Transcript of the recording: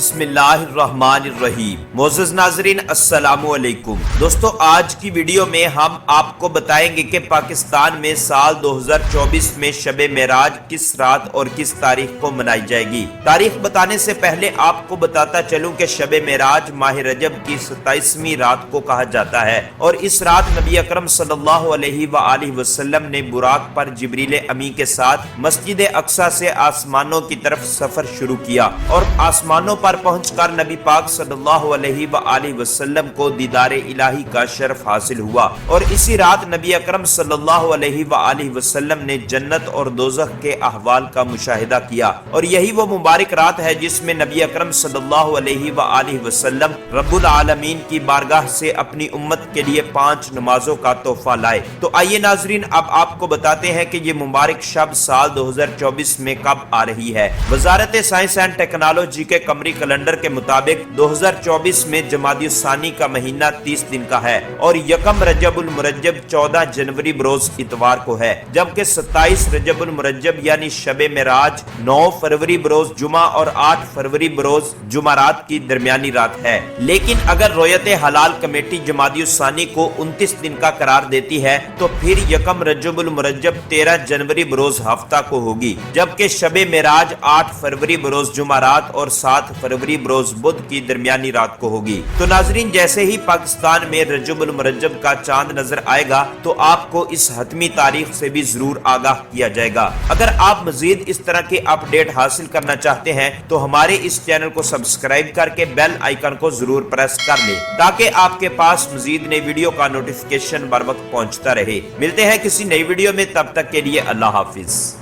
بسم اللہ الرحمن الرحیم۔ معزز ناظرین السلام علیکم۔ دوستو آج کی ویڈیو میں ہم آپ کو بتائیں گے کہ پاکستان میں سال 2024 میں شب معراج کس رات اور کس تاریخ کو منائی جائے گی۔ تاریخ بتانے سے پہلے آپ کو بتاتا چلوں کہ شب معراج ماہ رجب کی 27ویں رات کو کہا جاتا ہے اور اس رات نبی اکرم صلی اللہ علیہ وآلہ وسلم نے براق پر جبریل امی کے ساتھ مسجد اقصی سے آسمانوں کی طرف سفر شروع کیا اور آسمانوں پر پہنچ کر نبی پاک صلی اللہ علیہ وآلہ وسلم کو دیدار الہی کا شرف حاصل ہوا اور اسی رات نبی اکرم صلی اللہ علیہ وآلہ وسلم نے جنت اور دوزخ کے احوال کا مشاہدہ کیا اور یہی وہ مبارک رات ہے جس میں نبی اکرم صلی اللہ علیہ وآلہ وسلم رب العالمین کی بارگاہ سے اپنی امت کے لیے 5 نمازوں کا تحفہ لائے۔ تو آئیے ناظرین اب آپ کو بتاتے ہیں کہ یہ مبارک شب سال 2024 میں کب آ رہی ہے۔ وزارت سائنس اینڈ ٹیکنالوجی کے قمری کیلنڈر کے مطابق 2024 میں جمادی الثانی کا مہینہ 30 دن کا ہے اور یکم رجب المرجب 14 جنوری بروز اتوار کو ہے، جبکہ 27 رجب المرجب یعنی شب معراج 9 فروری بروز جمعہ اور 8 فروری بروز جمعرات کی درمیانی رات ہے۔ لیکن اگر رویت حلال کمیٹی جمادی الثانی کو 29 دن کا قرار دیتی ہے تو پھر یکم رجب المرجب 13 جنوری بروز ہفتہ کو ہوگی، جبکہ شب معراج 8 فروری بروز جمعرات اور 7 فروری بروز بدھ کی درمیانی رات کو ہوگی۔ تو ناظرین جیسے ہی پاکستان میں رجب المرجب کا چاند نظر آئے گا تو آپ کو اس حتمی تاریخ سے بھی ضرور آگاہ کیا جائے گا۔ اگر آپ مزید اس طرح کے اپ ڈیٹ حاصل کرنا چاہتے ہیں تو ہمارے اس چینل کو سبسکرائب کر کے بیل آئیکن کو ضرور پریس کر لیں تاکہ آپ کے پاس مزید نئی ویڈیو کا نوٹیفیکیشن بر وقت پہنچتا رہے۔ ملتے ہیں کسی نئی ویڈیو میں، تب تک کے لیے اللہ حافظ۔